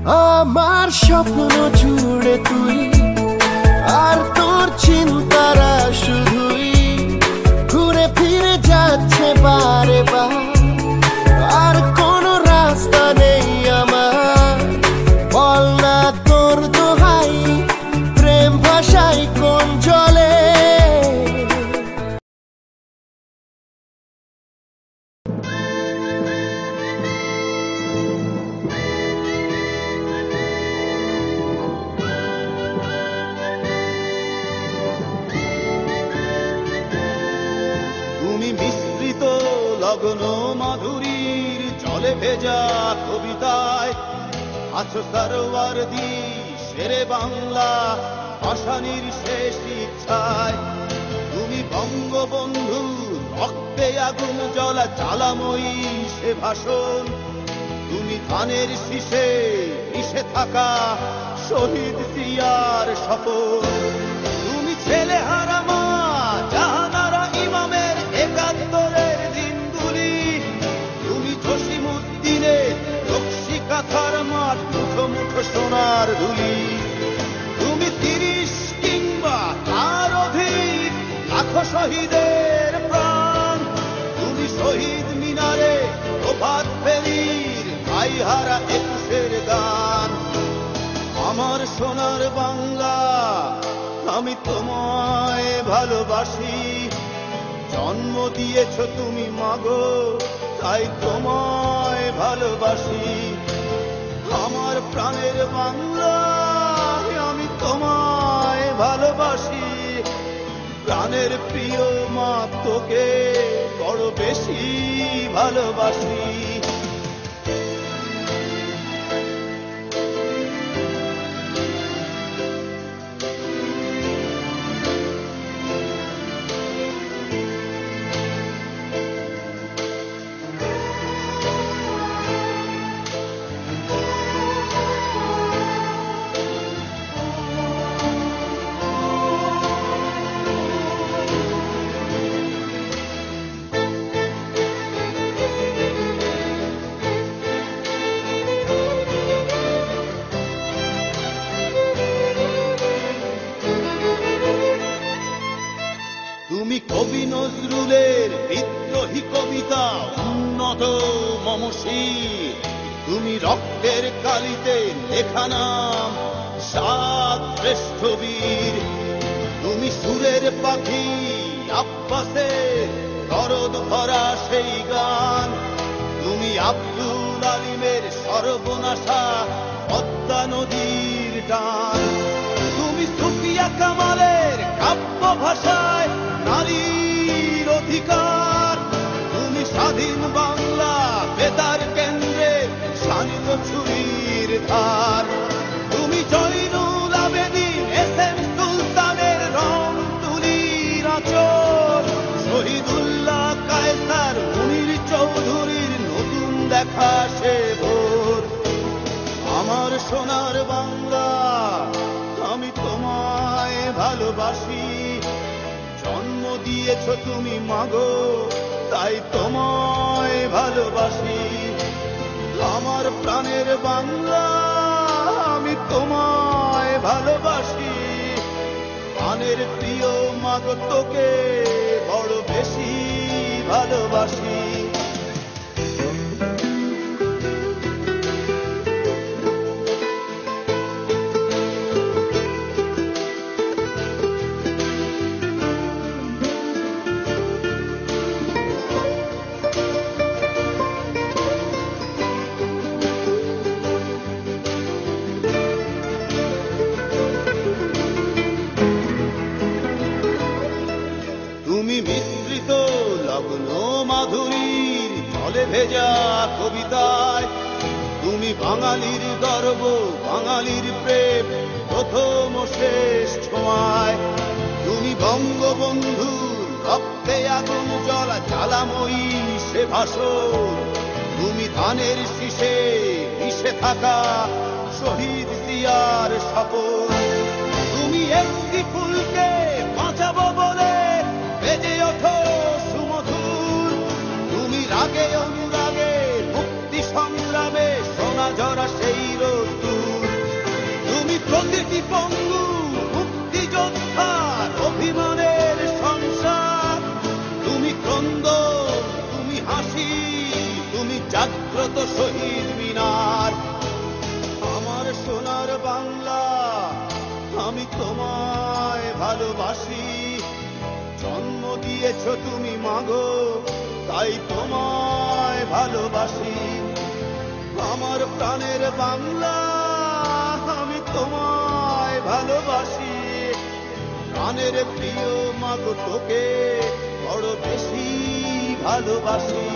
আমার স্বপ্ন জুড়ে তুই, আর তোর চিন্তারা শুধুই ঘুরে ফিরে যাচ্ছে বারে বার। আর কোনো রাস্তা নেই আমার, বল না তোর দোহাই, প্রেম ভাষায় কোন জলে। লগন মাধুরীর জলে ভেজা কবিতায় আছো সরোয়ারদি শেরে বাংলা ভাষানির শেষ ইচ্ছায়। তুমি বঙ্গবন্ধু রক্তে আগুন জ্বলা জ্বালাময়ী সে ভাষণ। তুমি ধানের শীষে মিশে থাকা শহীদ জিয়ার শপথ। তুমি ছেলে হারা মা জাহানারা ইমামের একাত্তরের দিনগুলি। তুমি জসিমউদ্দিনের রক্সি কাঁথার মাঠ মুঠো মুঠো সোনার ধুলি। তুমি ৩০ কিংবা তার অধিক লাখো শহীদের প্রাণ। তুমি শহীদ মিনারে প্রভাত ফেরির ভাইহারা ২১-এর গান। আমার সোনার বাংলা আমি তোমায় ভালোবাসি। জন্ম দিয়েছ তুমি মাগো, তাই তোমায় ভালোবাসি। আমার প্রাণের বাংলা আমি তোমায় ভালোবাসি। প্রাণের প্রিয় মা তোকে বড় বেশি ভালোবাসি। তুমি কবি নজরুলের বিদ্রোহী কবিতা উন্নত মমশীর। তুমি রক্তের কালিতে লেখা নাম সাত শ্রেষ্ঠ বীর। তুমি সুরের পাখি আব্বাসের দরদ ভরা সেই গান। তুমি আব্দুল আলিমের সর্বনাশা পদ্মা নদীর টান। তুমি সুফিয়া কামালের কাব্য ভাষায় নারীর অধিকার। তুমি স্বাধীন বাংলা বেতার কেন্দ্রে শানিত ছুরির ধার। তুমি জয়নুল আবেদিন এস.এম. সুলতানের রং তুলির আঁচল। শহীদুল্লাহ কায়সার মুনির চৌধুরীর নতুন দেখা সে ভোর। আমার সোনার বাংলা আমি তোমায় ভালোবাসি। জন্ম দিয়েছ তুমি মাগো, তাই তোমায় ভালোবাসি। আমার প্রাণের বাংলা আমি তোমায় ভালোবাসি। প্রাণের প্রিয় মাগো তোকে বড় বেশি ভালোবাসি। তুমি মিশ্রিত লগ্ন মাধুরীর জলে ভেজা কবিতায়। তুমি বাঙালির গর্ব বাঙালির প্রেম প্রথম শেষ ছোঁয়ায়। তুমি বঙ্গবন্ধুর রক্তে আগুন জ্বলা জ্বালাময়ী সে ভাষণ। তুমি ধানের শীষে মিশে থাকা শহীদ জিয়ার শপথ। তুমি একটি ফুলকে বাঁচাবো বলে বেজে ওঠো সুমধুর। তুমি রাগে অনুরাগে মুক্তি সংগ্রামে সোনা ঝরা সেই রোদ্দুর। জাগ্রত শহীদ মিনার। আমার সোনার বাংলা, আমি তোমায় ভালোবাসি। জন্ম দিয়েছ তুমি মাগো, তাই তোমায় ভালোবাসি। আমার প্রাণের বাংলা, আমি তোমায় ভালোবাসি। প্রাণের প্রিয় মাগো, তোকে বড় বেশি ভালোবাসি।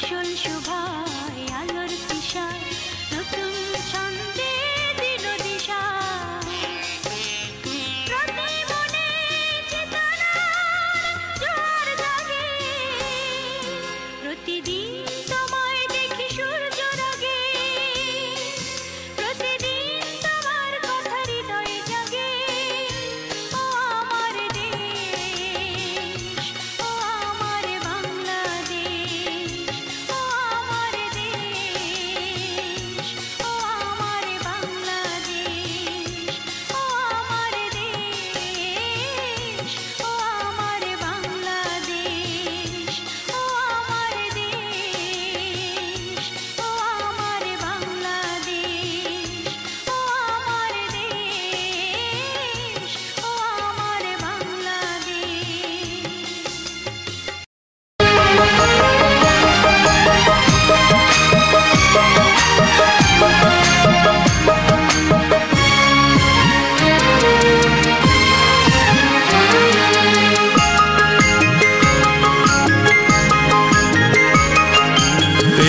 ফসল শোভায় আলোর দিশায় নতুন ছন্দে দিল দিশা প্রতি মনে চেতনার জোয়ার জাগে প্রতিদিন তোমায় দেখি সূর্য রাগে প্রতিদিন তোমার কথা হৃদয়ে জাগে ও আমার দেশ ও আমার বাংলাদেশ ও আমার দেশ ও আমার বাংলাদেশ ও আমার দেশ ও আমার বাংলাদেশ ও আমার দেশ ও আমার বাংলাদেশ ও আমার দেশ ও আমার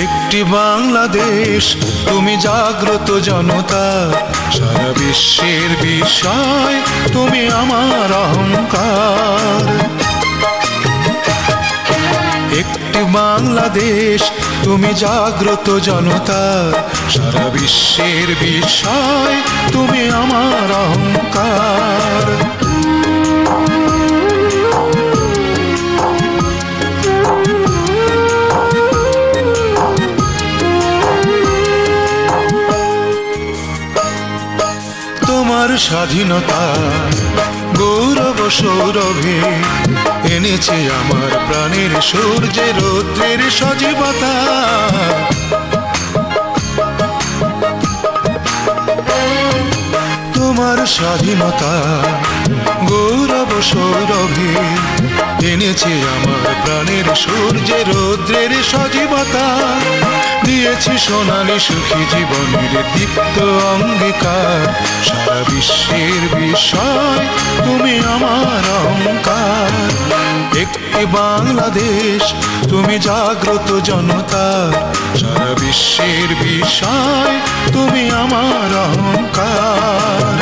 একটি বাংলাদেশ তুমি জাগ্রত জনতা সারা বিশ্বের বিষয় তুমি আমার অহংকার একটি বাংলাদেশ তুমি জাগ্রত জনতা সারা বিশ্বের বিষয় তুমি আমার অহংকার তোমার স্বাধীনতা গৌরব সৌরভে এনেছে আমার প্রাণের সূর্যের রৌদ্রের সজীবতা তোমার স্বাধীনতা গৌরব সৌরভে এনেছে আমার প্রাণের সূর্যের রৌদ্রের সজীবতা দিয়েছি সোনালী সুখী জীবনের দীপ্ত অঙ্গীকার সারা বিশ্বের বিষয় তুমি আমার অহংকার একটি বাংলাদেশ তুমি জাগ্রত জনতা সারা বিশ্বের বিষয় তুমি আমার অহংকার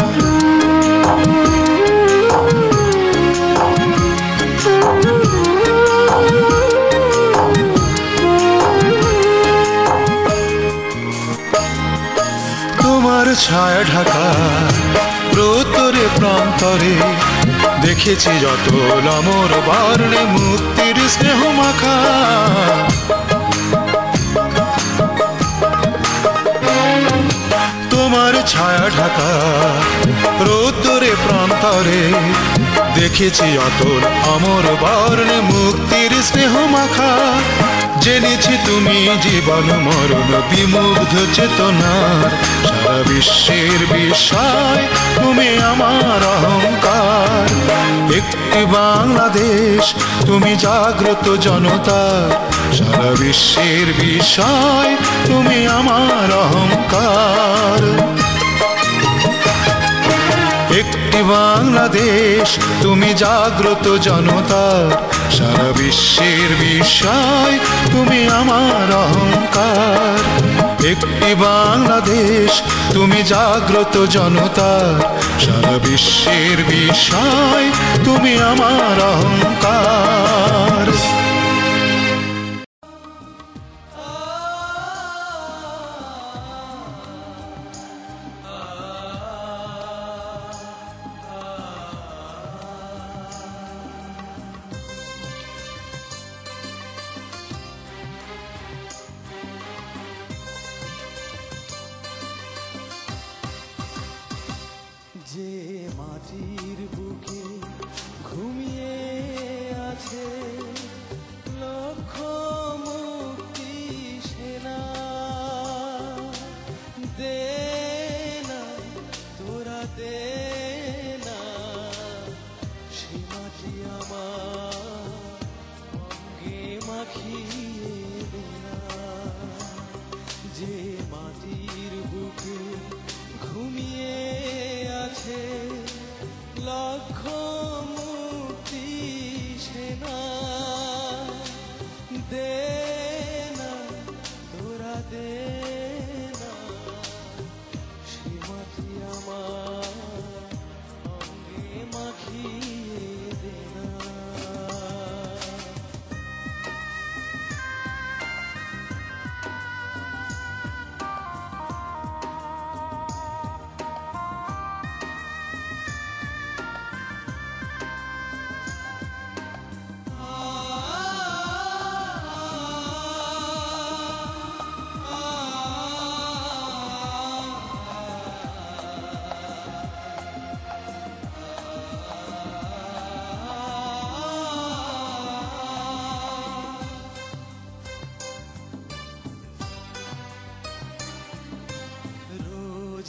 তোমার ছায়া ঢাকা প্রতরে প্রান্তরে দেখেছি যত অমর বর্ণে মুক্তির স্নেহ মাখা তোমার ছায়া ঢাকা রোদ্দুরে প্রান্তরে দেখেছি অতল অমর বর্ণে মুক্তির স্নেহ মাখা জেনেছি তুমি জীবন মরণ বিমুগ্ধ চেতনার সারা বিশ্বের বিষয় তুমি আমার অহংকার একটি বাংলাদেশ তুমি জাগ্রত জনতা সারা বিশ্বের বিষয় তুমি আমার অহংকার একটি বাংলাদেশ তুমি জাগ্রত জনতা সারা বিশ্বের বিষয় তুমি আমার অহংকার একটি বাংলাদেশ তুমি জাগ্রত জনতা সারা বিশ্বের বিষয় তুমি আমার অহংকার যে মাটির বুকে ঘুমিয়ে আছে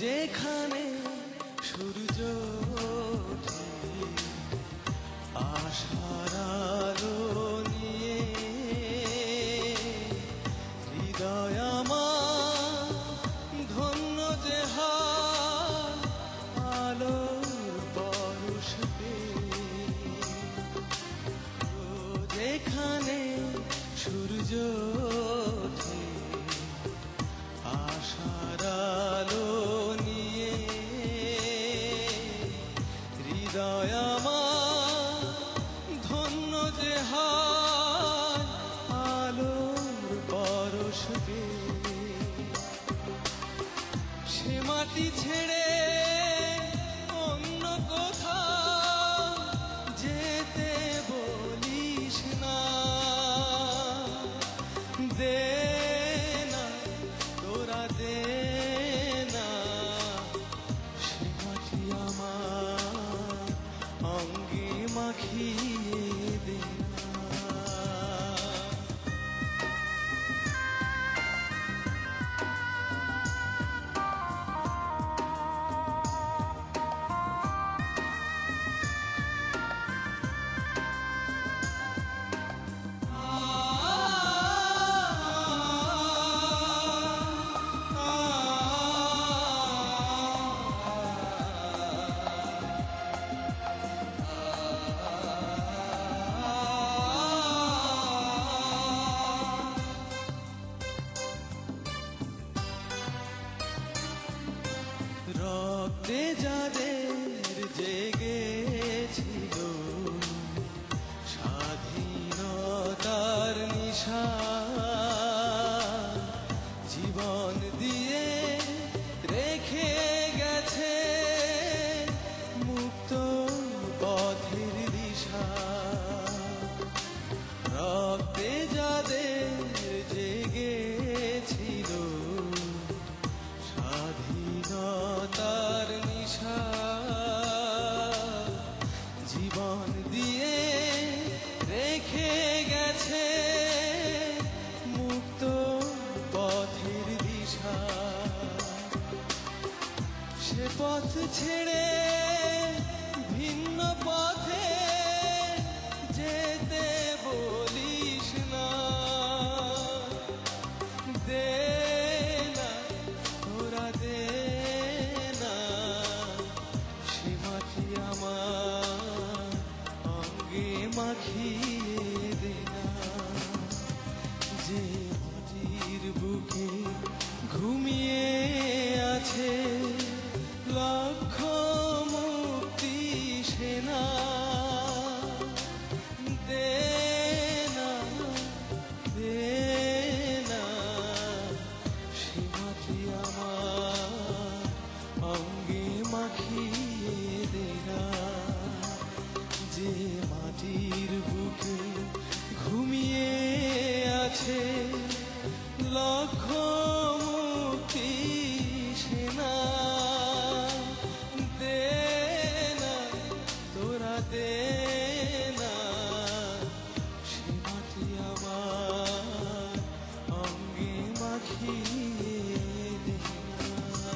যেখানে সূর্য ওঠে আশার আলো নিয়ে, হৃদয় আমার ধন্য যে হাল আলোর পরশ পেয়ে। যেখানে সূর্য ওঠে আশার আলো নিয়ে, হৃদয় আমার ধন্য যে হাল আলোর পরশ পেয়ে। সে মাটি ছেড়ে অন্য কোথাও যেতে বলিস না, দে না তোরা দে না, সে মাটি আমার অঙ্গে মাখিয়ে দে না। রক্তে যাদের জেগেছিল স্বাধীনতার নিশা, জীবন দিয়ে রেখে গেছে মুক্ত পথের দিশা। রক্তে যাদের জেগেছিল স্বাধীনতার নিশা, জীবন দিয়ে রেখে গেছে মুক্ত পথের দিশা। সে পথ ছেড়ে ভিন্ন পথে যেতে বলিস না, দে না তোরা দে না, সে মাটি আমার অঙ্গে মাখিয়ে দে না। যে মাটির বুকে ঘুমিয়ে আছে লক্ষ মুক্তি সেনা, দে না দে না, সে মাটি আমার অঙ্গে মাখিয়ে দে না। যে মাটির বুকে ঘুমিয়ে আছে লক্ষ মুক্তি সেনা, দে না তোরা দে না, সে মাটি আমার অঙ্গে মাখিয়ে দে না।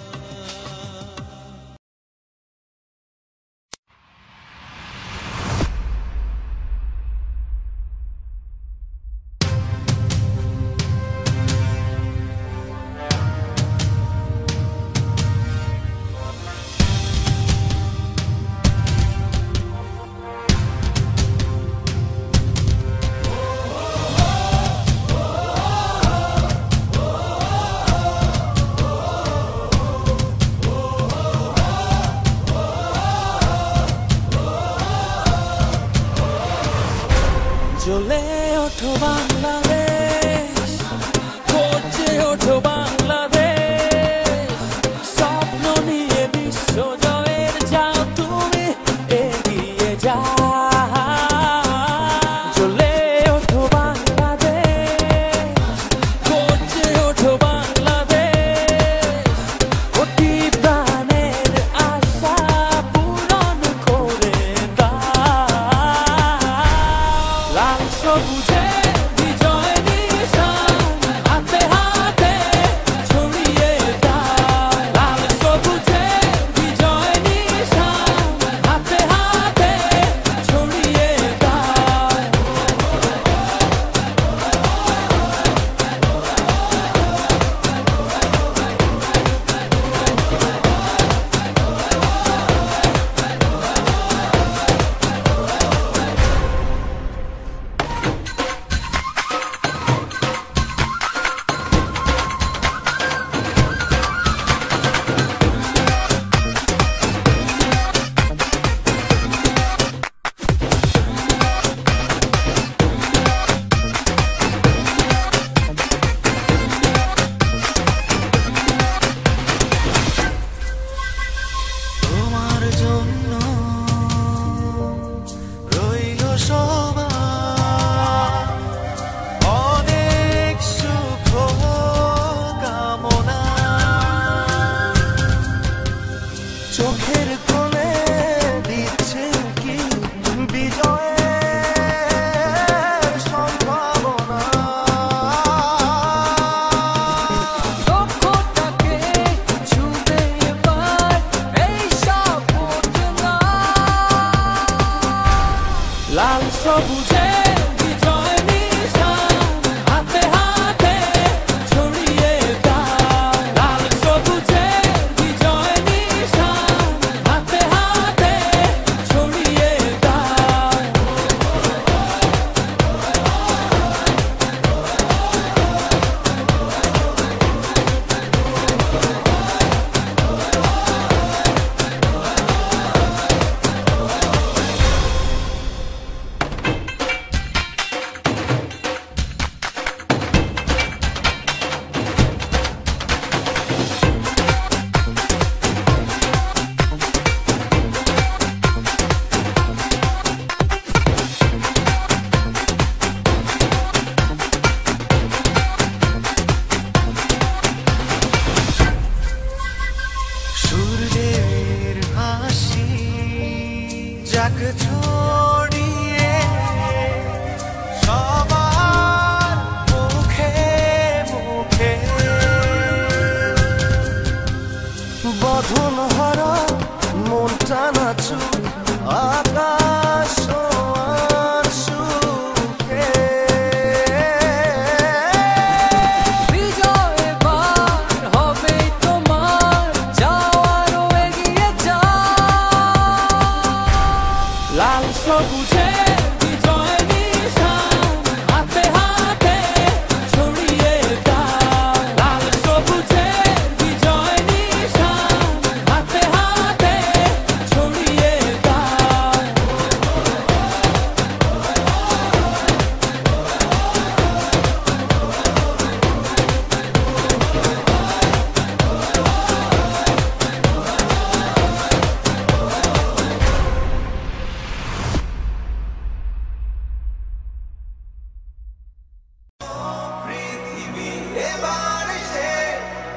এবার সে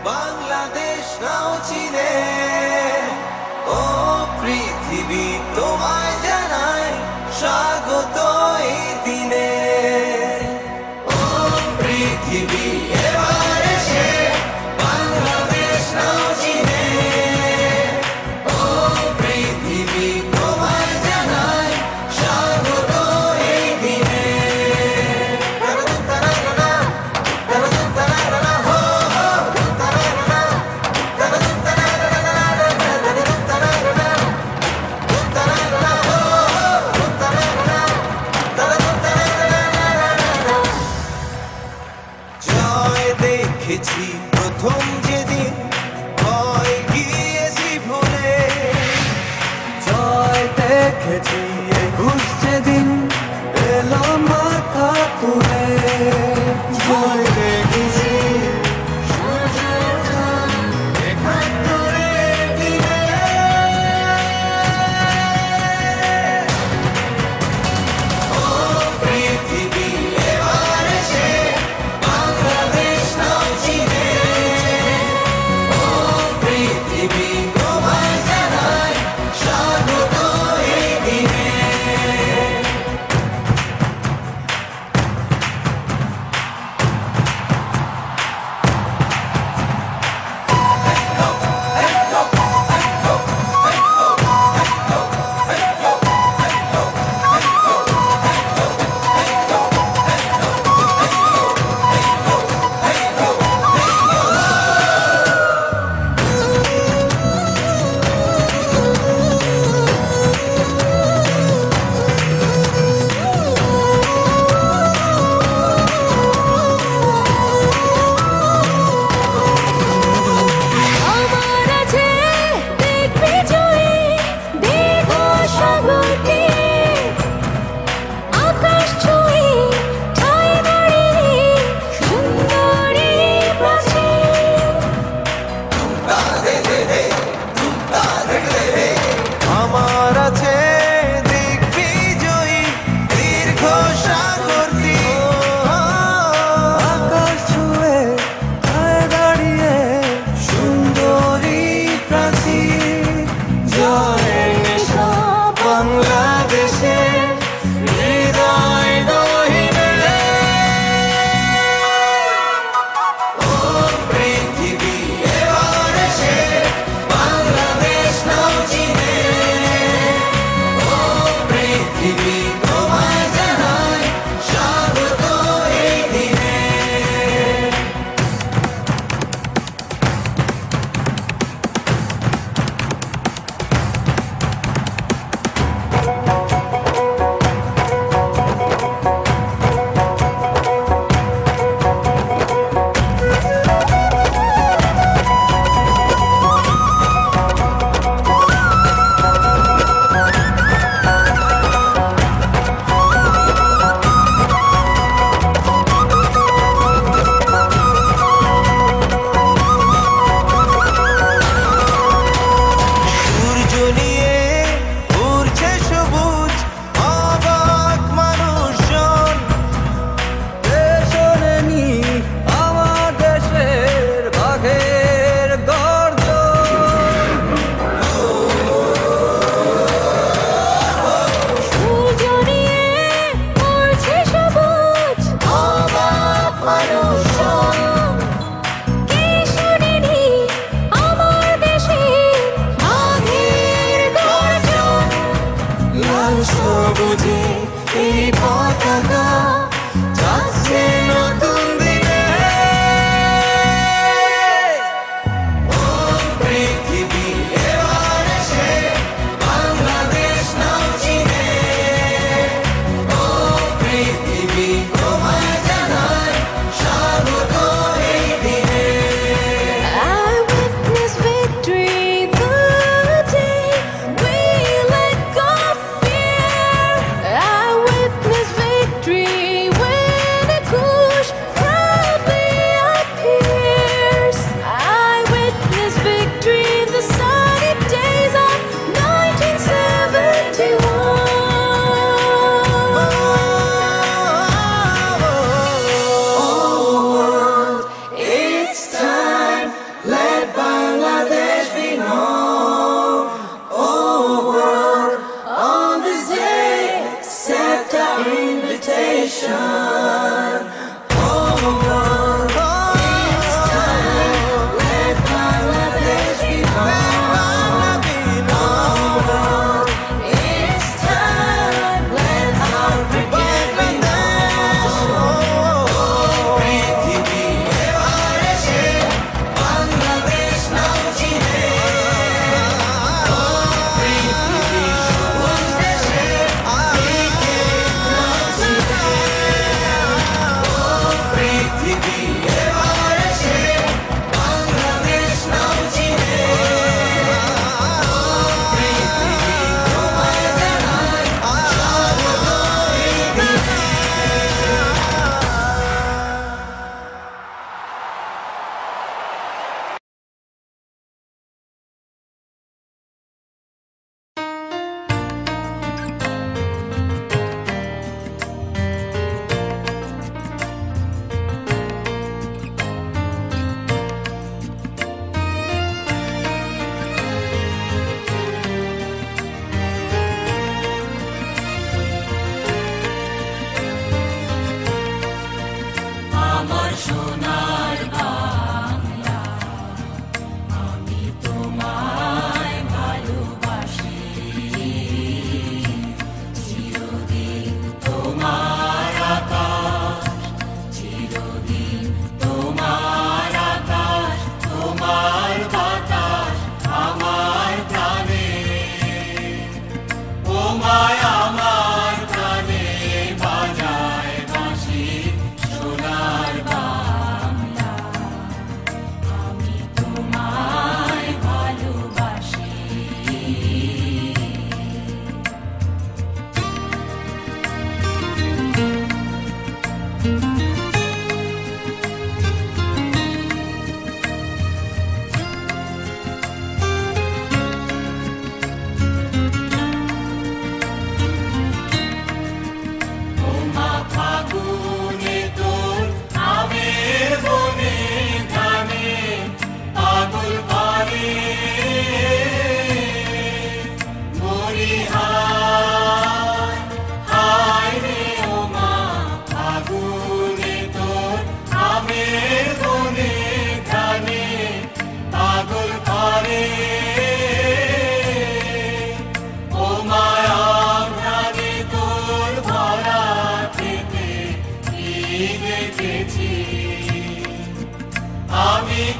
বাংলাদেশ নাও চিনে। ও পৃথিবী তোমায় জানাই স্বাগত এই দিনে। ও পৃথিবী এবার সে বাংলাদেশ নাও চিনে। ও পৃথিবী তোমায় জানাই স্বাগত এই দিনে। জয় দেখেছি প্রথম যেদিন, ভয় গিয়েছি ভুলে। জয় দেখেছি 21 যেদিন এলো মাথা তুলে। জয় দেখেছি সূর্যের চাঁদ ৭১ দিনে। ও পৃথিবী এবার সে বাংলাদেশ নাও চিনে। ও পৃথিবী তোমায় জানাই স্বাগত এই দিনে।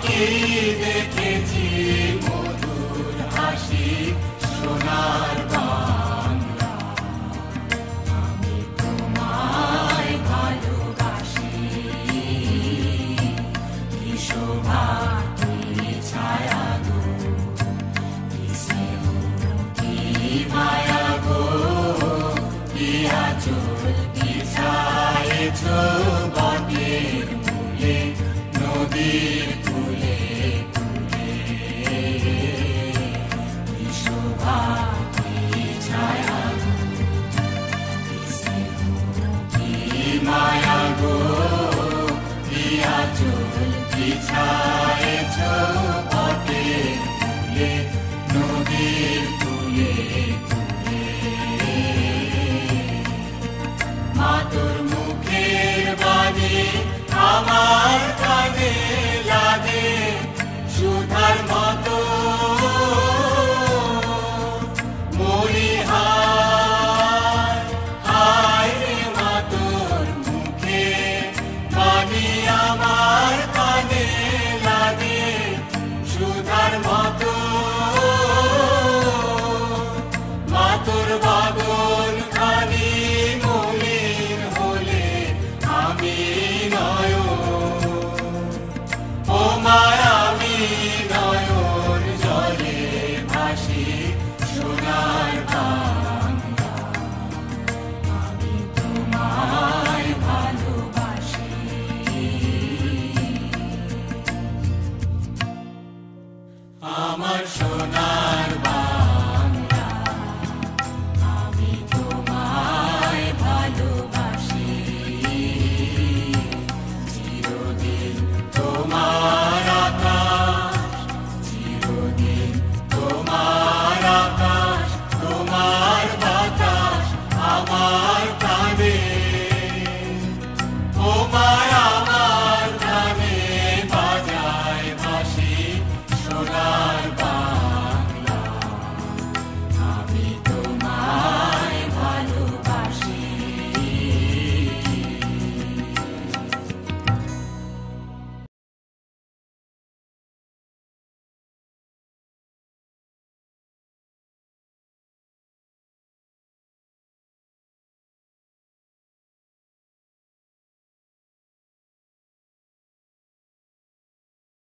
কি দেখেছি মধুর হাসি সোনার বাংলা, আমি তোমায় ভালোবাসি। কি শোভা কি ছায়া গো, কি স্নেহ কি মায়া গো, কি আঁচল বিছায়েছ বটের মূলে নদীর